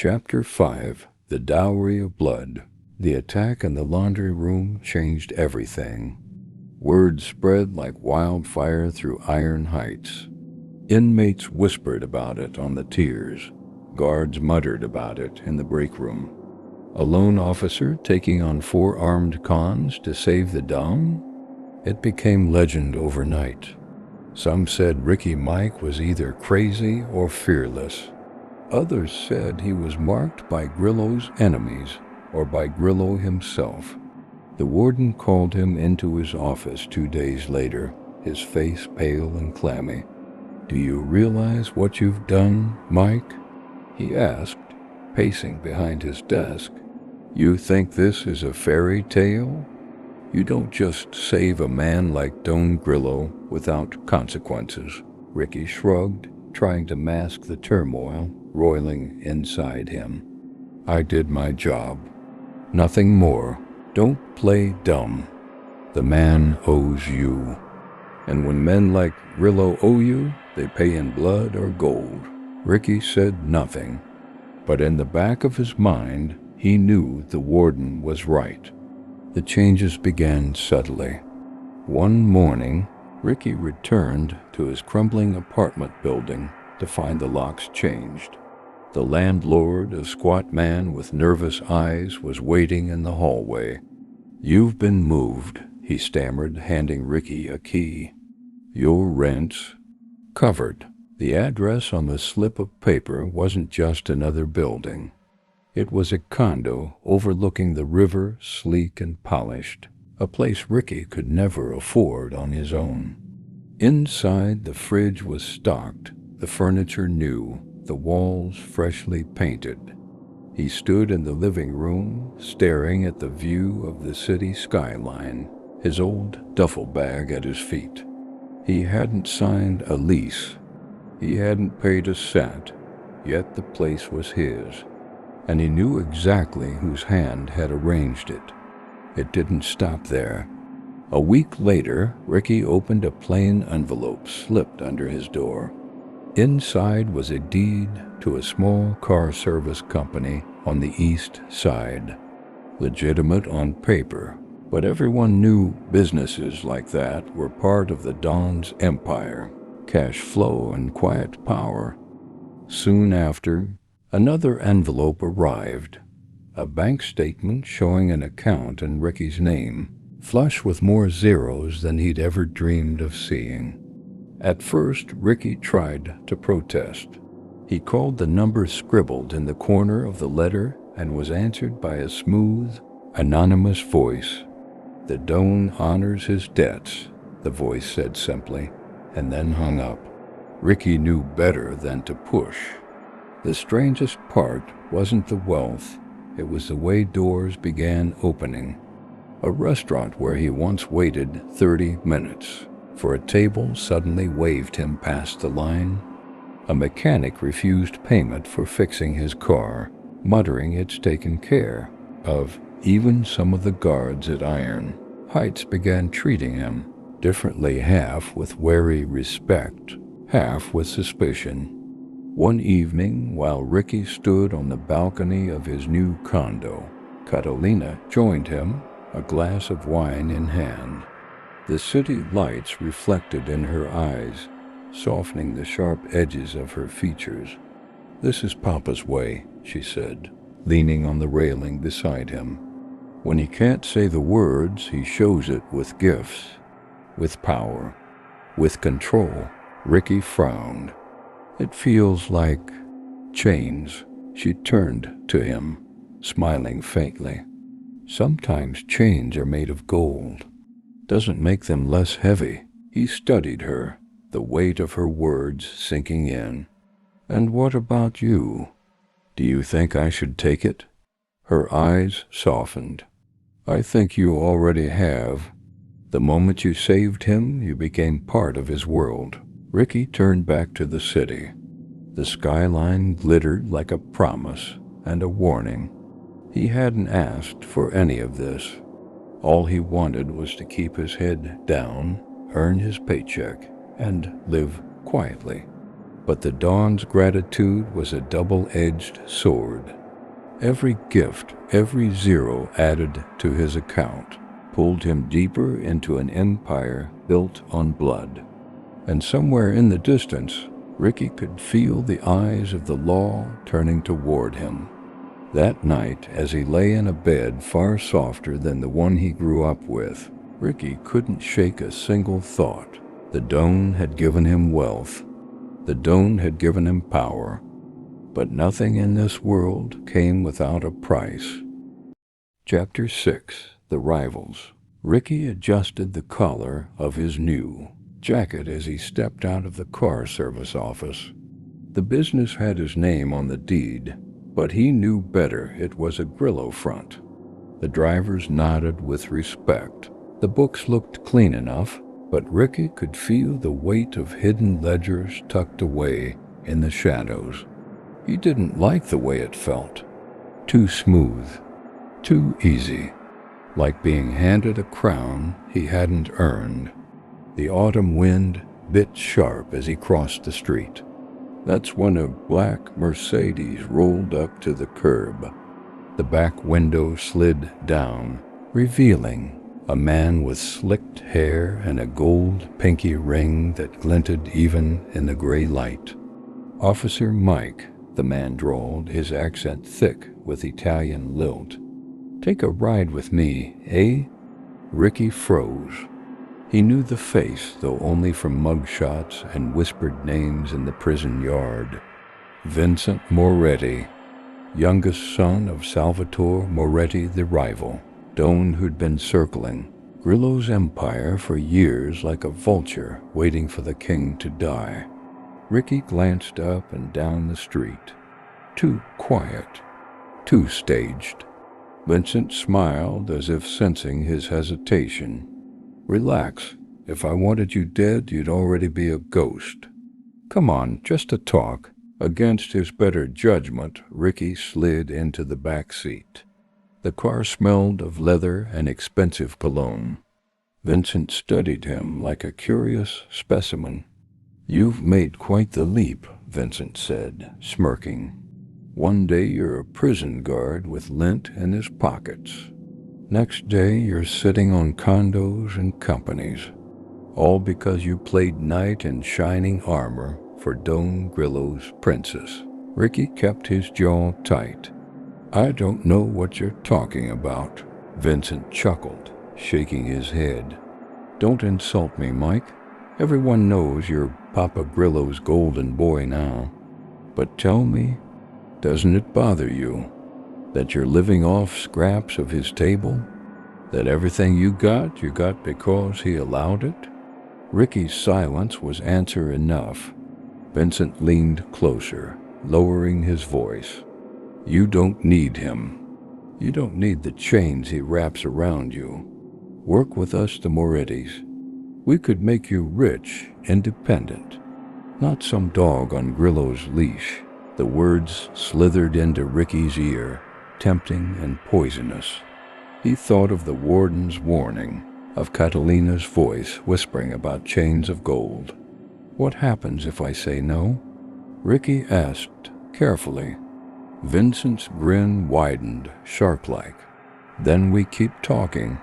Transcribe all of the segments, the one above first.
Chapter 5. The Dowry of Blood. The attack in the laundry room changed everything. Word spread like wildfire through Iron Heights. Inmates whispered about it on the tiers. Guards muttered about it in the break room. A lone officer taking on 4 armed cons to save the Dom? It became legend overnight. Some said Ricky Mike was either crazy or fearless. Others said he was marked by Grillo's enemies or by Grillo himself. The warden called him into his office 2 days later, his face pale and clammy. "Do you realize what you've done, Mike?" he asked, pacing behind his desk. "You think this is a fairy tale? You don't just save a man like Don Grillo without consequences." Ricky shrugged, trying to mask the turmoil roiling inside him. "I did my job. Nothing more. Don't play dumb. The man owes you. And when men like Grillo owe you, they pay in blood or gold." Ricky said nothing, but in the back of his mind, he knew the warden was right. The changes began subtly. One morning, Ricky returned to his crumbling apartment building to find the locks changed. The landlord, a squat man with nervous eyes, was waiting in the hallway. "You've been moved," he stammered, handing Ricky a key. "Your rent's covered." The address on the slip of paper wasn't just another building. It was a condo overlooking the river, sleek and polished, a place Ricky could never afford on his own. Inside, the fridge was stocked, the furniture new, the walls freshly painted. He stood in the living room, staring at the view of the city skyline, his old duffel bag at his feet. He hadn't signed a lease. He hadn't paid a cent, yet the place was his, and he knew exactly whose hand had arranged it. It didn't stop there. A week later, Ricky opened a plain envelope slipped under his door. Inside was a deed to a small car service company on the east side. Legitimate on paper, but everyone knew businesses like that were part of the Don's empire, cash flow and quiet power. Soon after, another envelope arrived, a bank statement showing an account in Ricky's name, flush with more zeros than he'd ever dreamed of seeing. At first, Ricky tried to protest. He called the number scribbled in the corner of the letter and was answered by a smooth, anonymous voice. "The Don honors his debts," the voice said simply, and then hung up. Ricky knew better than to push. The strangest part wasn't the wealth, it was the way doors began opening. A restaurant where he once waited 30 minutes for a table suddenly waved him past the line. A mechanic refused payment for fixing his car, muttering it's taken care of. Even some of the guards at Iron Heights began treating him differently, half with wary respect, half with suspicion. One evening, while Ricky stood on the balcony of his new condo, Katalyna joined him, a glass of wine in hand. The city lights reflected in her eyes, softening the sharp edges of her features. "This is Papa's way," she said, leaning on the railing beside him. "When he can't say the words, he shows it with gifts, with power, with control." Ricky frowned. "It feels like chains." She turned to him, smiling faintly. "Sometimes chains are made of gold. Doesn't make them less heavy." He studied her, the weight of her words sinking in. "And what about you? Do you think I should take it?" Her eyes softened. "I think you already have. The moment you saved him, you became part of his world." Ricky turned back to the city. The skyline glittered like a promise and a warning. He hadn't asked for any of this. All he wanted was to keep his head down, earn his paycheck, and live quietly. But the Don's gratitude was a double-edged sword. Every gift, every zero added to his account, pulled him deeper into an empire built on blood. And somewhere in the distance, Ricky could feel the eyes of the law turning toward him. That night, as he lay in a bed far softer than the one he grew up with, Ricky couldn't shake a single thought. The Don had given him wealth. The Don had given him power. But nothing in this world came without a price. Chapter 6. The Rivals. Ricky adjusted the collar of his new jacket as he stepped out of the car service office. The business had his name on the deed, but he knew better. It was a Grillo front. The drivers nodded with respect. The books looked clean enough, but Ricky could feel the weight of hidden ledgers tucked away in the shadows. He didn't like the way it felt. Too smooth, too easy, like being handed a crown he hadn't earned. The autumn wind bit sharp as he crossed the street. That's when a black Mercedes rolled up to the curb. The back window slid down, revealing a man with slicked hair and a gold pinky ring that glinted even in the gray light. Officer Mike, the man drawled, his accent thick with Italian lilt. "Take a ride with me, eh?" Ricky froze. He knew the face, though only from mugshots and whispered names in the prison yard. Vincent Moretti, youngest son of Salvatore Moretti the rival, Don who'd been circling Grillo's empire for years like a vulture waiting for the king to die. Ricky glanced up and down the street. Too quiet, too staged. Vincent smiled as if sensing his hesitation. "Relax. If I wanted you dead, you'd already be a ghost. Come on, just a talk." Against his better judgment, Ricky slid into the back seat. The car smelled of leather and expensive cologne. Vincent studied him like a curious specimen. "You've made quite the leap," Vincent said, smirking. "One day you're a prison guard with lint in his pockets. Next day you're sitting on condos and companies, all because you played knight in shining armor for Don Grillo's princess." Ricky kept his jaw tight. "I don't know what you're talking about," Vincent chuckled, shaking his head. "Don't insult me, Mike. Everyone knows you're Papa Grillo's golden boy now. But tell me, doesn't it bother you that you're living off scraps of his table? That everything you got because he allowed it?" Ricky's silence was answer enough. Vincent leaned closer, lowering his voice. "You don't need him. You don't need the chains he wraps around you. Work with us, the Morettis. We could make you rich, independent. Not some dog on Grillo's leash." The words slithered into Ricky's ear, tempting and poisonous. He thought of the warden's warning, of Katalyna's voice whispering about chains of gold. "What happens if I say no?" Ricky asked carefully. Vincent's grin widened, shark-like. "Then we keep talking,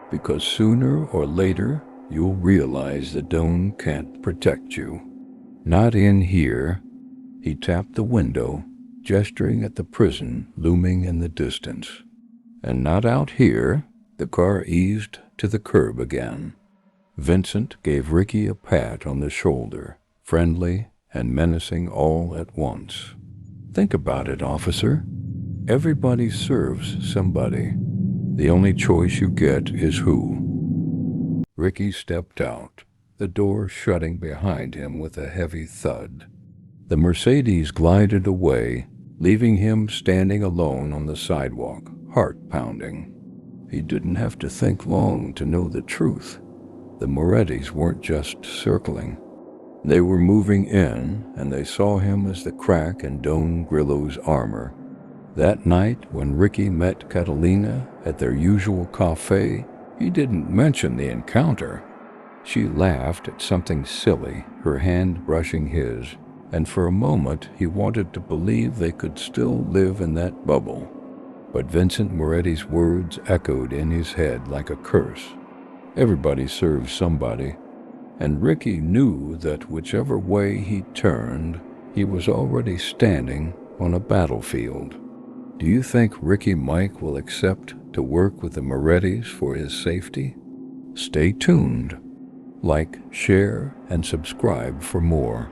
because sooner or later you'll realize the Don can't protect you. Not in here." He tapped the window, gesturing at the prison looming in the distance. "And not out here." The car eased to the curb again. Vincent gave Ricky a pat on the shoulder, friendly and menacing all at once. "Think about it, officer. Everybody serves somebody. The only choice you get is who." Ricky stepped out, the door shutting behind him with a heavy thud. The Mercedes glided away, leaving him standing alone on the sidewalk, heart pounding. He didn't have to think long to know the truth. The Morettis weren't just circling. They were moving in, and they saw him as the crack in Don Grillo's armor. That night, when Ricky met Katalyna at their usual cafe, he didn't mention the encounter. She laughed at something silly, her hand brushing his, and for a moment he wanted to believe they could still live in that bubble. But Vincent Moretti's words echoed in his head like a curse. Everybody serves somebody, and Ricky knew that whichever way he turned, he was already standing on a battlefield. Do you think Ricky Mike will accept to work with the Morettis for his safety? Stay tuned. Like, share, and subscribe for more.